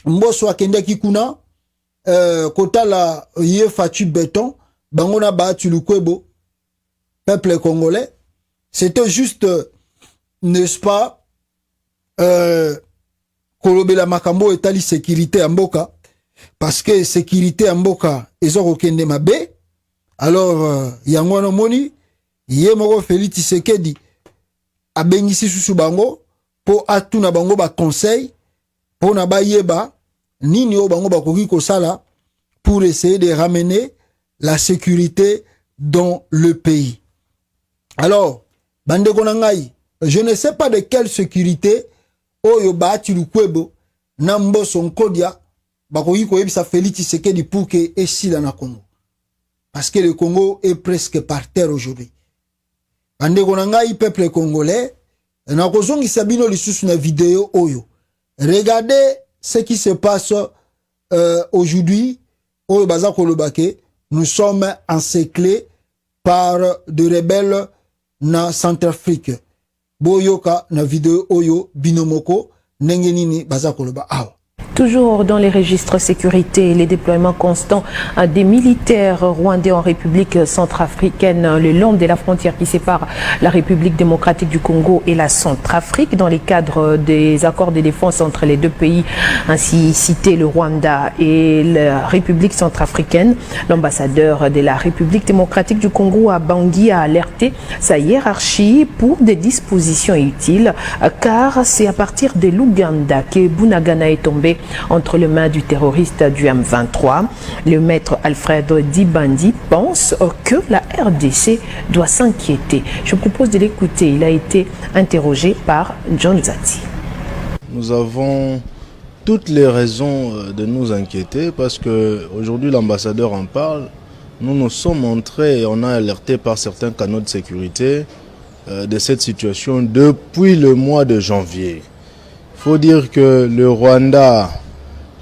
mboso akende kikuna kota la ye fatu béton bangona ba tu lukwebo peuple congolais. C'était juste n'est-ce pas kolobela makambo etali sécurité en mboka parce que sécurité en mboka ezoko kende mabe. Alors yango na moni ye moko Félix Tshisekedi abengisi susu bango po atuna bango ba conseil po na ba yeba nini o bango ba koki kosala pour essayer de ramener la sécurité dans le pays. Alors bande konangai, je ne sais pas de quelle sécurité oyo ba ati lukwebo na mboso nkodia ba koki koyebisa Félix Tshisekedi pour que esila na Congo. Parce que le Congo est presque par terre aujourd'hui. Bande konangai peuple congolais, na kozongi sabino lisusu na vidéo oyo. Regardez ce qui se passe aujourd'hui au Baza Kolobake. Nous sommes encerclés par de rebelles na Centrafrique. Boyoka na vidéo oyo binomoko nengenini Baza Koloba awa. Toujours dans les registres sécurité, les déploiements constants des militaires rwandais en République centrafricaine le long de la frontière qui sépare la République démocratique du Congo et la Centrafrique dans les cadres des accords de défense entre les deux pays, ainsi cité le Rwanda et la République centrafricaine. L'ambassadeur de la République démocratique du Congo à Bangui a alerté sa hiérarchie pour des dispositions utiles car c'est à partir de l'Ouganda que Bunagana est tombé entre les mains du terroriste du M23. Le maître Alfred Dibandi pense que la RDC doit s'inquiéter. Je propose de l'écouter. Il a été interrogé par John Zati. Nous avons toutes les raisons de nous inquiéter parce qu'aujourd'hui l'ambassadeur en parle. Nous nous sommes montrés et on a alerté par certains canaux de sécurité de cette situation depuis le mois de janvier. Il faut dire que le Rwanda,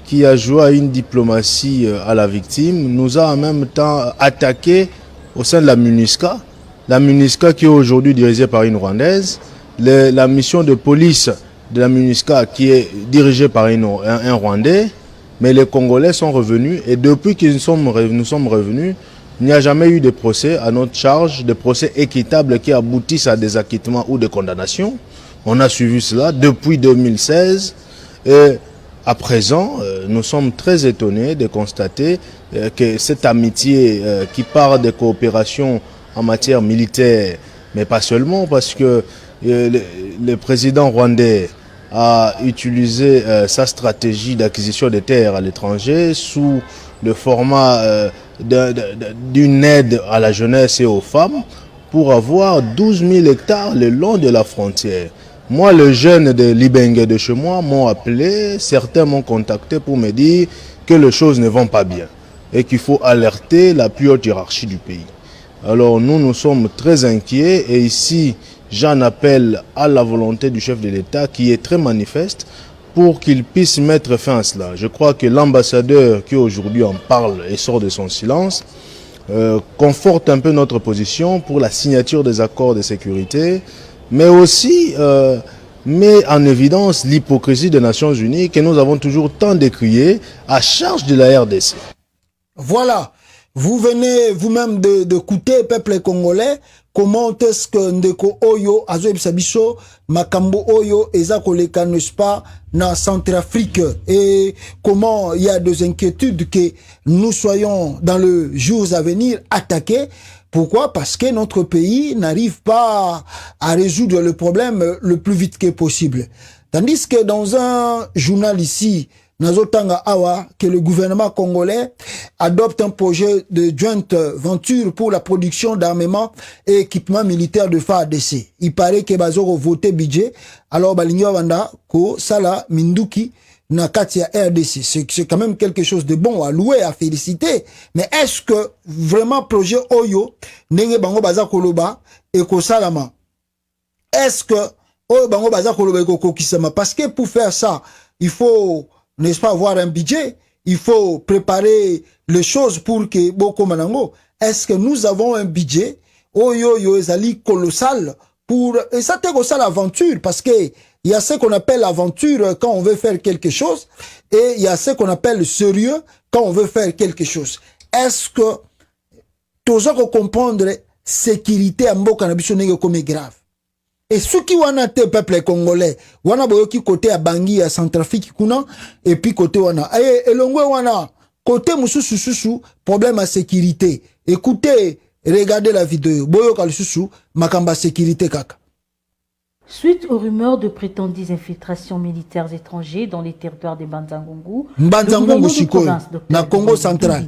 qui a joué à une diplomatie à la victime, nous a en même temps attaqué au sein de la MINUSCA. La MINUSCA qui est aujourd'hui dirigée par une Rwandaise. La mission de police de la MINUSCA qui est dirigée par un Rwandais. Mais les Congolais sont revenus et depuis que nous sommes revenus, il n'y a jamais eu de procès à notre charge, de procès équitables qui aboutissent à des acquittements ou des condamnations. On a suivi cela depuis 2016 et à présent, nous sommes très étonnés de constater que cette amitié qui part de coopération en matière militaire, mais pas seulement parce que le président rwandais a utilisé sa stratégie d'acquisition de terres à l'étranger sous le format d'une aide à la jeunesse et aux femmes pour avoir 12 000 hectares le long de la frontière. Moi, les jeunes de Libenge de chez moi m'ont appelé, certains m'ont contacté pour me dire que les choses ne vont pas bien et qu'il faut alerter la plus haute hiérarchie du pays. Alors nous sommes très inquiets et ici, j'en appelle à la volonté du chef de l'État qui est très manifeste pour qu'il puisse mettre fin à cela. Je crois que l'ambassadeur qui aujourd'hui en parle et sort de son silence conforte un peu notre position pour la signature des accords de sécurité, mais aussi met en évidence l'hypocrisie des Nations Unies que nous avons toujours tant décriée à charge de la RDC. Voilà, vous venez vous-même d'écouter, peuple congolais, comment est-ce que Ndeko Oyo, Azo Bisabiso, Makambo Oyo, Eza Koleka, n'est-ce pas, na Centrafrique, et comment il y a des inquiétudes que nous soyons dans les jours à venir attaqués. Pourquoi? Parce que notre pays n'arrive pas à résoudre le problème le plus vite que possible. Tandis que dans un journal ici, Nazotanga Awa, que le gouvernement congolais adopte un projet de joint venture pour la production d'armement et équipements militaires de FARDC. Il paraît que Bazoro voté budget, alors Balinyo Wanda, Ko, Sala, Minduki, Nakatia RDC. C'est quand même quelque chose de bon à louer, à féliciter. Mais est-ce que vraiment projet Oyo, Nenge Bango Baza Koloba, et Kosalama, est-ce que Oyo Bango Baza Koloba et Kokisama? Parce que pour faire ça, il faut, n'est-ce pas, avoir un budget, il faut préparer les choses pour que Boko Manango. Est-ce que nous avons un budget Oyo Yo Ezali colossal pour, et ça t'est ça l'aventure, parce que il y a ce qu'on appelle l'aventure quand on veut faire quelque chose, et il y a ce qu'on appelle le sérieux quand on veut faire quelque chose. Est-ce que tous gens comprendre sécurité à mboka na biso nenge comme grave? Et ceux qui wana te peuple congolais, wana boyoki côté à Bangui à Centrafrique kuna, et puis côté wana, et longwe wana, côté mususu problème à sécurité. Écoutez, regardez la vidéo, boyoka lususu makamba sécurité kaka. Suite aux rumeurs de prétendues infiltrations militaires étrangers dans les territoires de Mbanza-Ngungu, le gouvernement de province, Dr. Congo central,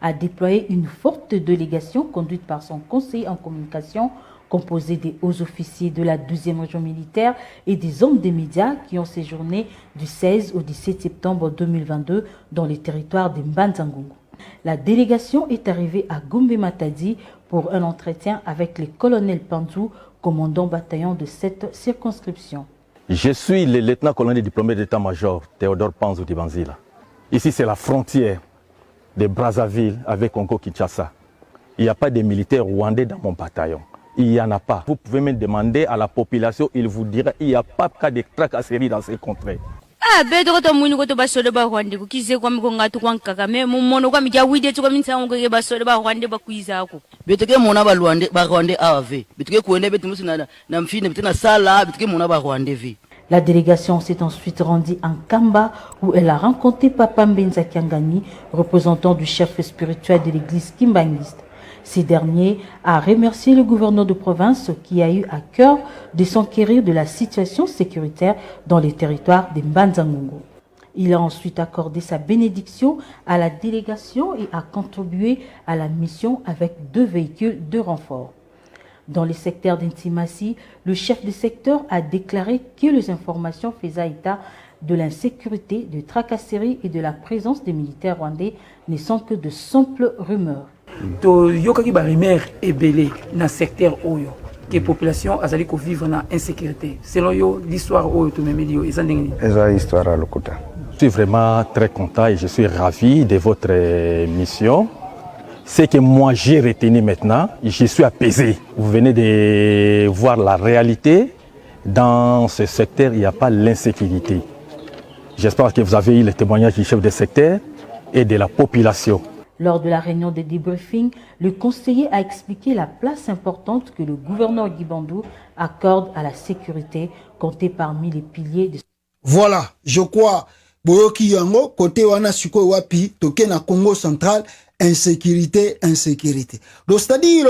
a déployé une forte délégation conduite par son conseiller en communication, composé des hauts officiers de la 12e région militaire et des hommes des médias qui ont séjourné du 16 au 17 septembre 2022 dans les territoires de Mbanza-Ngungu. La délégation est arrivée à Gombe-Matadi pour un entretien avec le colonel Panzou, commandant bataillon de cette circonscription. Je suis le lieutenant-colonel diplômé d'état-major Théodore Panzou Dibanzila. Ici, c'est la frontière de Brazzaville avec Congo-Kinshasa. Il n'y a pas de militaires rwandais dans mon bataillon. Il n'y en a pas. Vous pouvez me demander à la population, il vous dira qu'il n'y a pas de cas de tracasserie dans ces contrées. Ah, bedro to muni ko to basole ba Rwanda ko kize kwa mikonga to kwa Kagame mu mono kwa mija wide to kwa minsango ke basole ba Rwanda ba kuiza ko beteke mona ba Rwanda ave beteke kuende betu musina na mfine betena sala beteke mona ba Rwanda vi. La délégation s'est ensuite rendue en Kamba où elle a rencontré Papa Mbenza Kiangani, représentant du chef spirituel de l'église kimbangiste. Ces derniers a remercié le gouverneur de province qui a eu à cœur de s'enquérir de la situation sécuritaire dans les territoires de Mbanza-Ngungu. Il a ensuite accordé sa bénédiction à la délégation et a contribué à la mission avec 2 véhicules de renfort. Dans les secteurs d'Intimassi, le chef de secteur a déclaré que les informations faisaient état de l'insécurité, de tracasserie et de la présence des militaires rwandais ne sont que de simples rumeurs. To yokaki ba rumeur ebele na secteur oyo que population azali ko vivre na insécurité. Selon yo l'histoire oyo to memeli yo ezandengeni. Eza histoire à lokuta. Je suis vraiment très content et je suis ravi de votre mission. Ce que moi j'ai retenu maintenant, je suis apaisé. Vous venez de voir la réalité. Dans ce secteur, il n'y a pas l'insécurité. J'espère que vous avez eu le témoignage du chef de secteur et de la population. Lors de la réunion de débriefing, le conseiller a expliqué la place importante que le gouverneur Guy Bandou accorde à la sécurité, comptée parmi les piliers de... Voilà, je crois, Boyoki Yango, côté wana suko wapi, toke na Congo central, insécurité. Donc c'est-à-dire,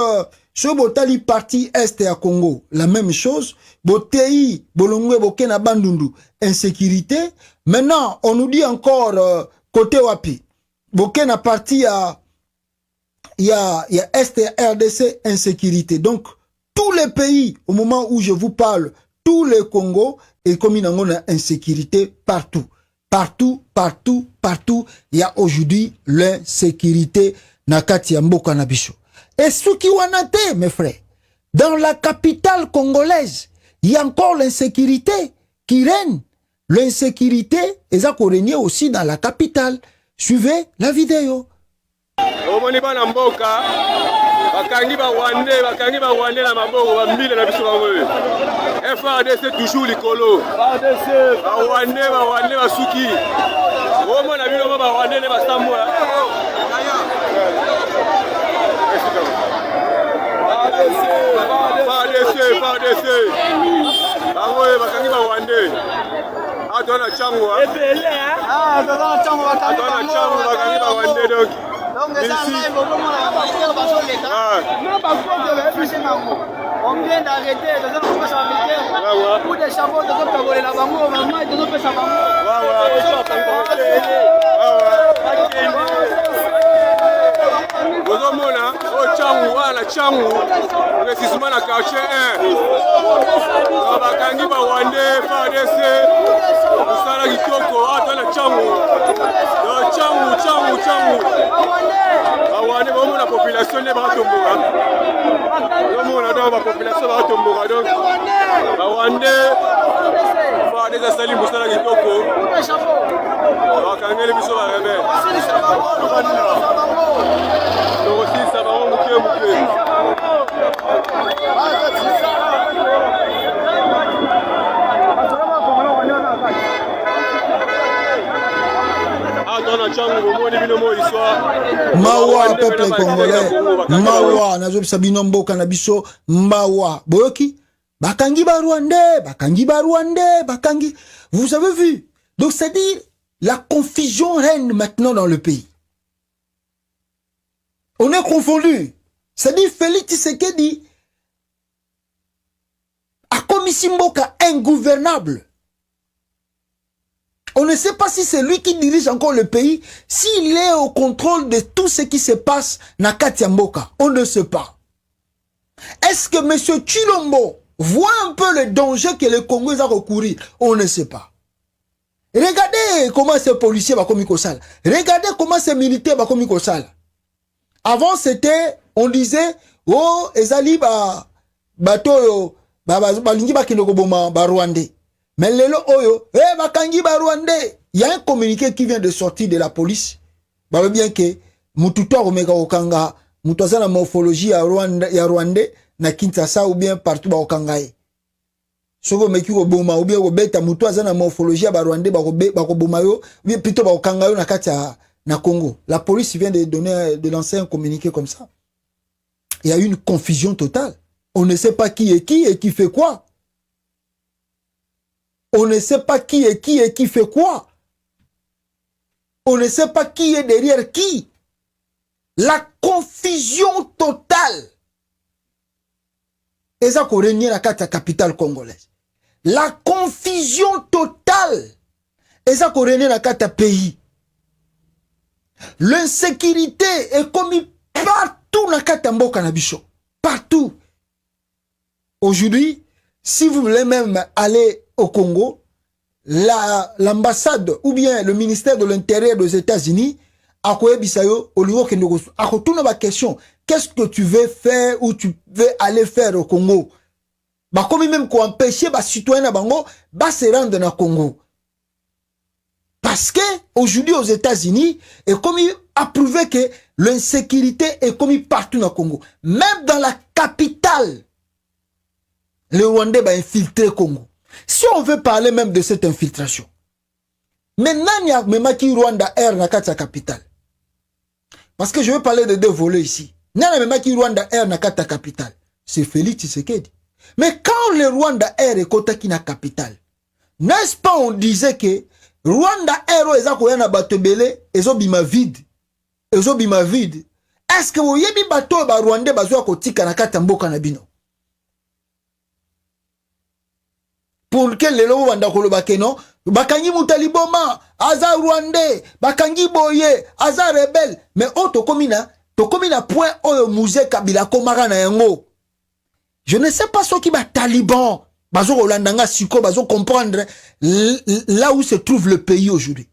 ce botali parti est à Congo, la même chose, botei, bolongwe boke na Bandundu, insécurité. Maintenant, on nous dit encore, côté wapi, boke na parti il y a Est et RDC, insécurité. Donc, tous les pays, au moment où je vous parle, tous les Congo, et comme il y a insécurité partout. Partout, il y a aujourd'hui l'insécurité nakati ya mboka na biso. Et ce qui wanate, mes frères, dans la capitale congolaise, il y a encore l'insécurité qui règne. L'insécurité, eza ko régner aussi dans la capitale. Suivez la vidéo. Omoni bana mboka bakangi ba Rwandais na maboko ba mbile na biso bango. FARDC toujours likolo. FARDC ba Rwandais basuki. Omona bino ba Rwandais ne basamwa. FARDC. Bango bakangi ba Rwandais. Atona chango. Ebele ah. Atona chango bakangi ba Rwandais donc. Donc ça là ils vont on vient d'arrêter dans un combat militaire pour des chameaux de Kabolé la bango maman et de nos pesa bango Bozomona changu précisément la quartier 1 bakangi ba Rwandais FARDC usala kitoko atana changu Rwandais bomona la population ne ba tomboka bomona dans la population ba tomboka donc Rwandais FARDC sali musala kitoko bakangeli biso ba rebelle donc aussi ça va Mawa peuple congolais, mawa nazo sabino mboka na biso, mawa boyoki bakangi ba Rwandais, bakangi. Vous avez vu? Donc c'est-à-dire la confusion règne maintenant dans le pays. On est confondu. C'est-à-dire Félix Tshisekedi a commis Mboka ingouvernable. On ne sait pas si c'est lui qui dirige encore le pays, s'il est au contrôle de tout ce qui se passe dans Katia Mboka. On ne sait pas. Est-ce que M. Chilombo voit un peu le danger que le Congo a recouru? On ne sait pas. Regardez comment ces policiers va commis au sale. Regardez comment ces militaires va commis au sale. Avant c'était, on disait, oh, ezali bato balingi bakino koboma ba Rwandais. Mais lelo oyo, bakangi ba Rwandais. Il y a un communiqué qui vient de sortir de la police. Bah bien que mututo omeka okanga, mutoza na morphologie ya Rwandais na Kinshasa ou bien partout ba okangaye. Soko meki ko boma ou bien ko beta mutoza na morphologie ba Rwandais ba ko boma yo, bien plutôt ba okangayo na kati na Congo. La police vient de lancer un communiqué comme ça. Il y a eu une confusion totale. On ne sait pas qui et qui fait quoi. On ne sait pas qui est qui et qui fait quoi. On ne sait pas qui est derrière qui. La confusion totale. Et ça qu'on règne la capitale congolaise. La confusion totale. Et ça qu'on règne la pays. L'insécurité est commise partout dans Katamboka Nabicho. Partout. Aujourd'hui, si vous voulez même aller au Congo, l'ambassade ou bien le ministère de l'Intérieur des États-Unis a la question, qu'est-ce que tu veux faire ou tu veux aller faire au Congo? Bah comme même qu'on empêcher les citoyens de se rendre dans le Congo. Parce que aujourd'hui aux États-Unis, est comme a prouvé que l'insécurité est commise partout dans le Congo. Même dans la capitale, les Rwandais va infiltrer le Congo. Si on veut parler même de cette infiltration, maintenant il y a même qui Rwanda Air dans la capitale. Parce que je veux parler de deux volets ici. Il y a même qui Rwanda Air dans la capitale. C'est Félix Tshisekedi. Mais quand le Rwanda Air est côté qui na capitale, n'est-ce pas on disait que Rwanda Air est na bateau belé et bima vide. Bima vide. Est-ce que vous yebi bateau ba Rwanda bazwa kotika na katamboka na bino? Pour que les lois wanda kolo bakeno, bakangi mutaliboma, aza Rwandais, bakangi boye, aza rebelle. Mais oh to komina point oh musée Kabila komara na yango. Je ne sais pas ce qui va taliban. Bazo Rolandanga Siko, bazo comprendre là où se trouve le pays aujourd'hui.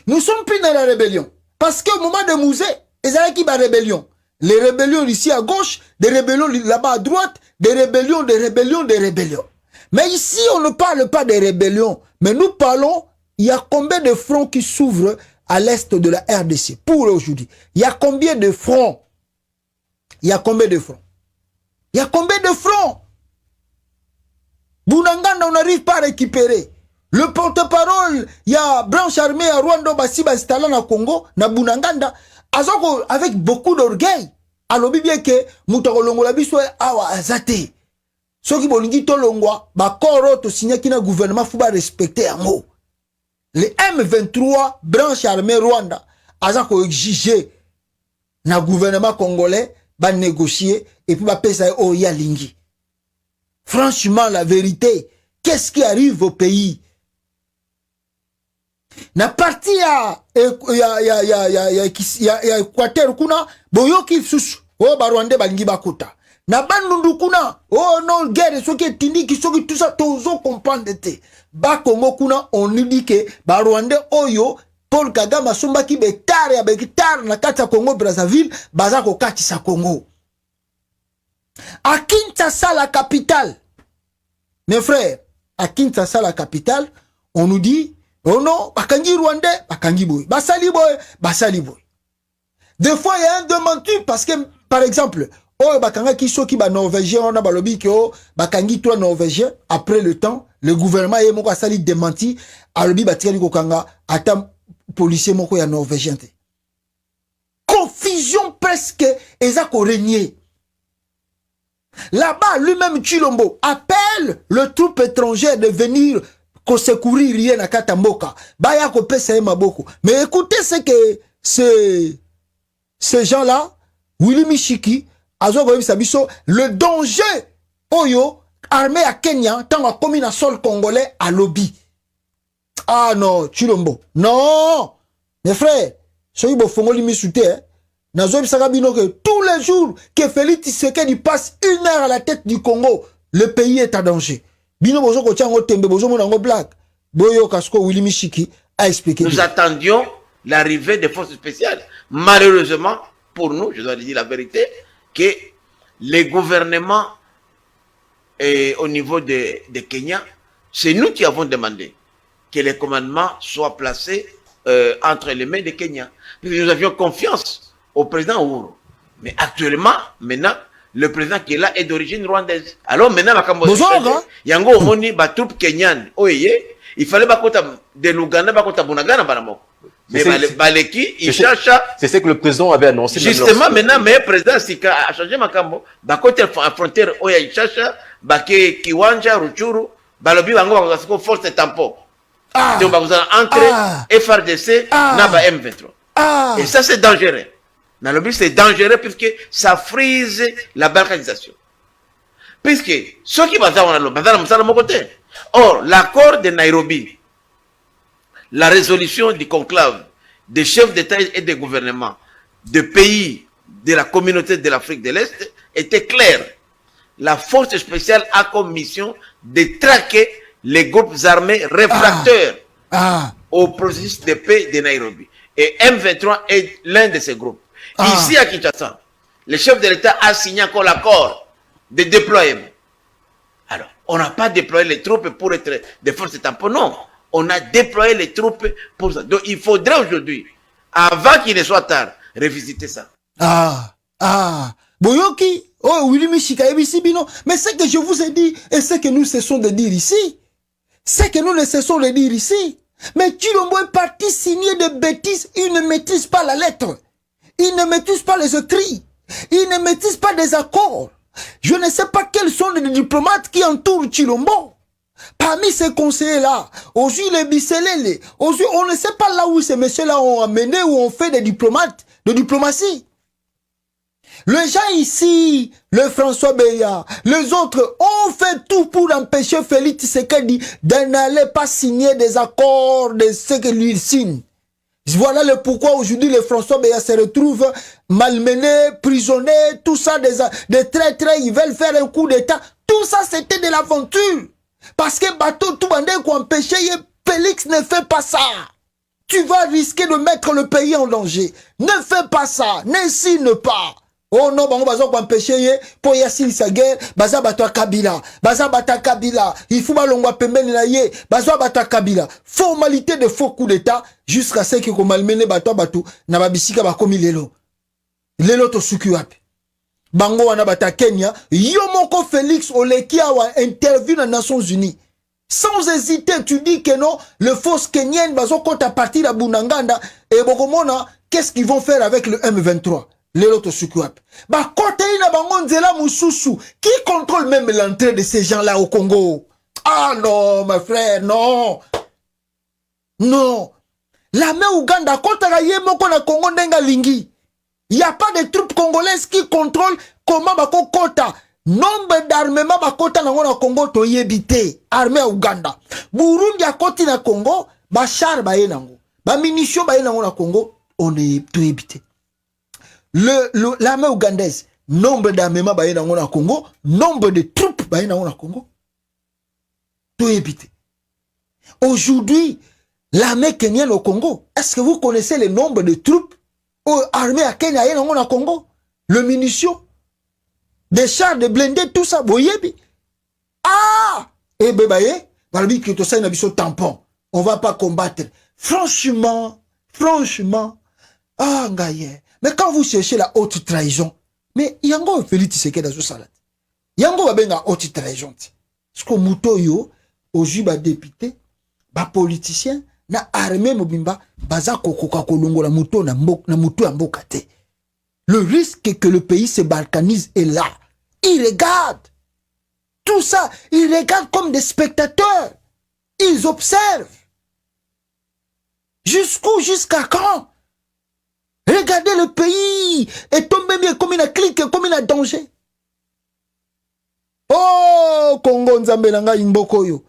Nous sommes plus dans la rébellion. Parce qu'au moment de musée, ils avaient qui va rébellion. Les rébellions ici à gauche, des rébellions là-bas à droite, des rébellions. Mais ici, on ne parle pas des rébellions. Mais nous parlons, il y a combien de fronts qui s'ouvrent à l'est de la RDC pour aujourd'hui? Il y a combien de fronts? Bunanganda, on n'arrive pas à récupérer. Le porte-parole, il y a branche armée à Rwanda, Basiba installé na Congo, na Bunanganda, avec beaucoup d'orgueil. Alors bien que Moutakolongo la biso awa azate. Ceux qui bolingi tolongwa, ba koro to signé ki na gouvernement faut ba respecter un mot. Les M23 branche armée Rwanda azako exiger na gouvernement congolais ba négocier et puis ba pesa o ya lingi. Franchement la vérité, qu'est-ce qui arrive au pays? Na parti ya Équateur kuna boyoki susu oh Barwandais balingi bakuta na bandundu kuna oh non guerre soki tindiki soki tout ça tozo comprendre te ba Congo kuna on nous dit que Barwandais oyo Paul Kagame asomba ki betare ya bekitare na kati ya Congo Brazzaville baza ko kati sa Congo à Kinshasa la capitale. Mes frères, à Kinshasa la capitale, on nous dit oh non, bakangi Rwandais, bakangi boy. Basali boy. Des fois, il y a un démenti parce que, par exemple, oh, bakanga ki soki ba norvégien, on a balobi ki oh, bakangi toi norvégien, après le temps, le gouvernement est moko asali démenti alobi batikali kokanga ata policier moko ya norvégien te. Confusion presque ezako régner. Là-bas, lui-même Chilombo appelle le troupe étrangère de venir secourir rien à Katamboka. Baya ko pesa maboko. Mais écoutez ce que ces gens-là, Willy Michiki, le danger oyo armée à Kenya tant que commis dans sol congolais à lobby. Ah non, Chilombo. Non. Mes frères, soyez bon fongoli misute hein. Que tous les jours que Félix Tshisekedi passe 1 heure à la tête du Congo, le pays est en danger. Nous attendions l'arrivée des forces spéciales. Malheureusement, pour nous, je dois dire la vérité, que les gouvernements au niveau de Kenya, c'est nous qui avons demandé que les commandements soient placés entre les mains de Kenya. Nous avions confiance au président Uhuru. Mais actuellement, maintenant, le président qui est là est d'origine rwandaise. Alors maintenant, yango omoni ba troupe kenyan oye, il fallait bakota de l'Ouganda bakota bunagana banamo. Mais baleki il cherche. C'est ce que le président avait annoncé. Justement maintenant, mais le président Sika a changé makambo, bakota frontière oya il cherche, bake Kiwanja Ruchuru, balobi bango bakosako force tampon. Donc bakosana entre FRDC na ba M23. Et ça c'est dangereux. Dans le but, c'est dangereux puisque ça frise la balkanisation. Puisque ceux qui basent dans mon côté. Or, l'accord de Nairobi, la résolution du conclave des chefs d'État et de gouvernement de pays de la communauté de l'Afrique de l'Est était claire. La force spéciale a comme mission de traquer les groupes armés réfractaires au processus de paix de Nairobi. Et M23 est l'un de ces groupes. Ici à Kinshasa, le chef de l'État a signé encore l'accord de déploiement. Alors, on n'a pas déployé les troupes pour être des forces tampons, non. On a déployé les troupes pour ça. Donc, il faudrait aujourd'hui, avant qu'il ne soit tard, revisiter ça. Boyoki, oh, Willy Michika, Ebisibino. Mais ce que je vous ai dit, et ce que nous cessons de dire ici, c'est que nous ne cessons de dire ici. Mais Chilombo est parti signer des bêtises, il ne maîtrise pas la lettre. Il ne maîtrise pas les écrits. Il ne maîtrise pas des accords. Je ne sais pas quels sont les diplomates qui entourent Chilombo. Parmi ces conseillers-là, aujourd'hui les Bisselele, aujourd'hui on ne sait pas là où ces messieurs-là ont amené ou ont fait des diplomates, de diplomatie. Les gens ici, le François Beya, les autres ont fait tout pour empêcher Félix Tshisekedi de n'aller pas signer des accords de ce que lui signe. Voilà le pourquoi aujourd'hui le François Beya se retrouve malmené, prisonnier, tout ça, des traîtres, ils veulent faire un coup d'état. Tout ça c'était de l'aventure. Parce que bateau tout bandé qu'on empêché, Félix ne fait pas ça. Tu vas risquer de mettre le pays en danger. Ne fais pas ça, ne signe pas. Oh non, bango bazo ko empêcher pour yasil sa guerre, baza bato Kabila, baza bata Kabila, il faut balongwa pembeni na ye, bazo bata Kabila. Formalité de faux coup d'état jusqu'à ce que ko malmené bato na babisika ba komi lelo. Lelo to suki wapi. Bango wana bata Kenya, yo moko Félix Oleki awa interview na Nations Unies. Sans hésiter, tu dis que non, le force kenyan bazo kota partir à Bunanganda et bokomona, qu'est-ce qu'ils vont faire avec le M23? L'autre sukuap. Bah, côté ina bangon zela mususu. Qui contrôle même l'entrée de ces gens-là au Congo? Ah non, mes frères, non. Non. La main Ouganda, côté la yemoko na Congo ndenga lingi. Il n'y a pas de troupes congolaises qui contrôlent comment bako kota. Nombre d'armements bakota na Congo to yebite. Armée Ouganda. Burundi a koti na Congo, ba char ba yenango. Ba munitions ba yenango na Congo, on est to yebite. L'armée ougandaise, nombre d'armements baïna au Congo, nombre de troupes baïna au Congo, tout éviter. Aujourd'hui, l'armée kenyenne au Congo, est-ce que vous connaissez le nombre de troupes armées à Kenya et au Congo? Le munitions, des chars, des blindés, tout ça, boyebi. Ah! Et bébaye, balbi que tout ça n'a pas tampon. On va pas combattre. Franchement, ah, ngaye. Mais quand vous cherchez la haute trahison, mais yango Félix Tshisekedi dans ce salade. Yango va bien la haute trahison. Parce que muto yo, aujourd'hui ba député ba politicien na armée mobimba baza kokoka kolongola muto na muto ya mboka te. Le risque que le pays se balkanise est là. Ils regardent tout ça, ils regardent comme des spectateurs. Ils observent. Jusqu'à quand? Regardez le pays et tombez bien comme une clique, comme une danger. Oh, Congo Nzambe nanga imboko yo.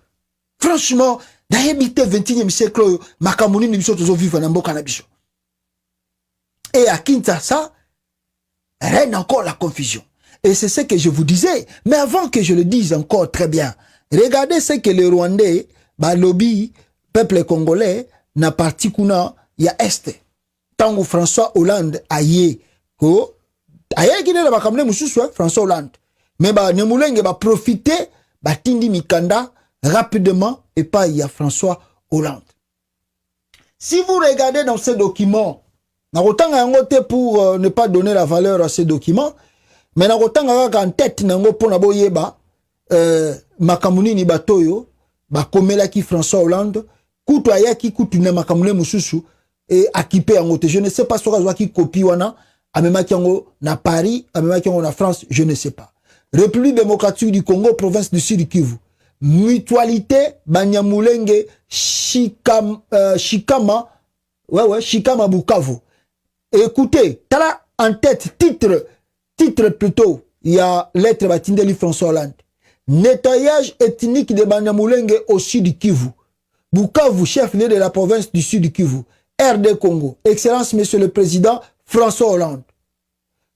Franchement, naebite 21e siècle yo, makamuni ni biso tozo vivre na mboka na biso. Et à Kinshasa, règne encore la confusion. Et c'est ce que je vous disais. Mais avant que je le dise encore très bien, regardez ce que les Rwandais, ba lobby, peuple congolais, na parti kuna ya Est. Tango François Hollande aye, ko, aye qui ne ba kamne mususu, François Hollande. Mais ba Nyamulenge ba profiter, ba tindi mikanda rapidement et pas il y a François Hollande. Si vous regardez dans ces documents, na rotanga yango te pour ne pas donner la valeur à ces documents, mais na rotanga en tête nango pona boyeba makamuni ni batoyo ba komela ki François Hollande kutu ayaki kutu na makamune mususu et akipé yango te. Je ne sais pas soka zwa ki copie wana amemaki yango na Paris, amemaki yango na France, je ne sais pas. République démocratique du Congo, province du Sud Kivu. Mutualité Banyamulenge Shikama Shikama Bukavu. Écoutez, t'as en tête titre plutôt, il y a lettre Batindeli François Hollande. Nettoyage ethnique de Banyamulenge au Sud Kivu. Bukavu, chef-lieu de la province du Sud Kivu. RD Congo. Excellence, monsieur le président François Hollande.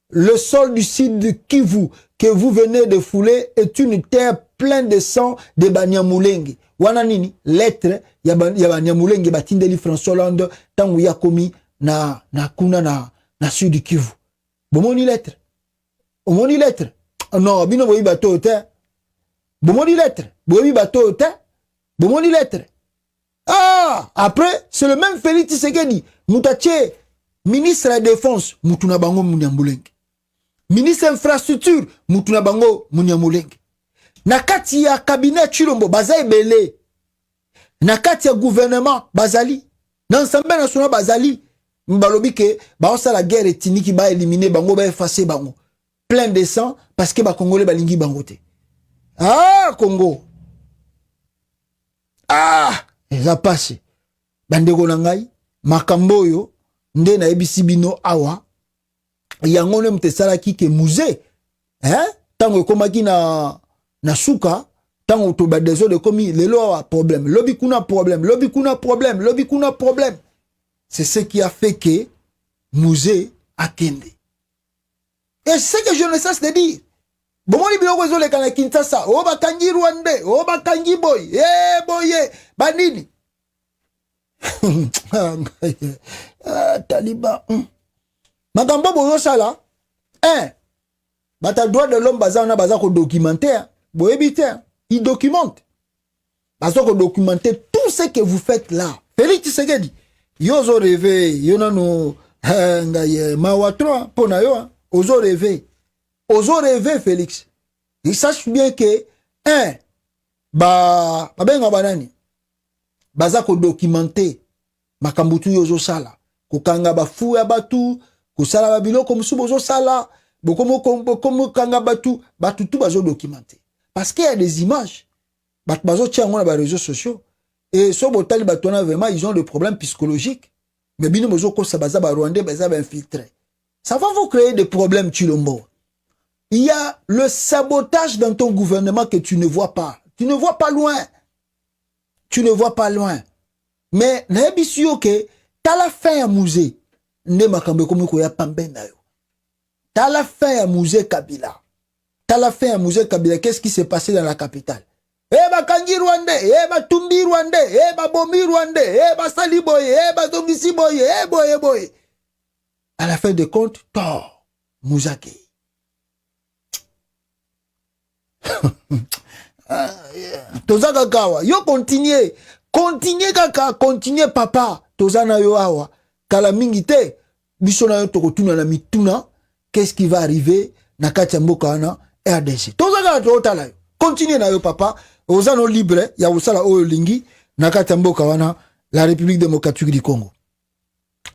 Le sol du Sud Kivu que vous venez de fouler est une terre pleine de sang de Banyamulenge. Wana nini? Lettre ya Banyamulenge Batindeli François Hollande tangu ya komi na kuna na Sud Kivu. Bomoni lettre. Bomoni lettre. Non, bino boyi bato te. Bomoni lettre. Boyi bato te. Bomoni lettre. Ah, après, c'est le même Félix Tshisekedi. Moutache, ministre de la Défense, Mutuna Bango Munyamulenge. Ministre infrastructure, Mutuna Bango Munyamulenge. Nakati ya cabinet Chilombo, baza ebele. Nakati ya gouvernement, bazali. L'Assemblée nationale, bazali. Mbalobi ke, ba osa la guerre ethnique, ba éliminer bango, ba effacer bango. Plein de sang, parce que ba Congolais balingi bangote. Ah, Congo. Ah, eza passe. Bandeko na ngai, makambo yo, nde na ebisi bino awa, yango ne mtesalaki ke musée, tango ekomaki na suka, tango to ba deso de komi, lelo awa problème, lobi kuna problème, lobi kuna problème, lobi kuna problème. C'est ce qui a fait que musée a kende. Et c'est ce que je ne cesse de dire. Bomoni biloko ezole kana Kinshasa, o bakangi Rwandais, o bakangi boy, boye, banini. Taliban. Makambo boyo sala, bata droit de l'homme baza ko documenter, boye bité, il documente. Baza ko documenter tout ce que vous faites là. Félix Tshisekedi, yozo rêvé, yonano ngaye mawatro pona yo, ozo rêvé. Ozo rêver, Félix. Il sache bien que, benga banani, baza ko documenter, makambutu yozo sala, ko kanga ba fou ya batu, ko sala ba biloko musubo zo sala, bokomo kanga batu tout bazo documenter. Parce qu'il y a des images, bazo tient dans les réseaux sociaux, et so botali batona vraiment, ils ont des problèmes psychologiques, mais bino mozo ko sa baza ba Rwandais, baza ba infiltré. Ça va vous créer des problèmes, Chilombo. Il y a le sabotage dans ton gouvernement que tu ne vois pas. Tu ne vois pas loin. Tu ne vois pas loin. Mais, n'habitue que, t'as la fin à musée. Ne makambe komi koya pambe na yo. T'as la fin à musée Kabila. T'as la fin à musée Kabila. Qu'est-ce qui s'est passé dans la capitale? Ba kangi Rwandais, ba tumbi Rwandais, ba bombi Rwandais, ba sali boye, ba zongisi boye, boye. À la fin de compte, tort, Mouzake. Toza kakawa yo continuer kaka continuer papa toza na yo awa kala mingi te biso na yo tokotuna na mituna qu'est-ce qui va arriver na kati ya mboka na RDC toza kaka totala yo continuer na yo papa oza no libre ya osala oyo lingi na kati ya mboka wana la République démocratique du Congo.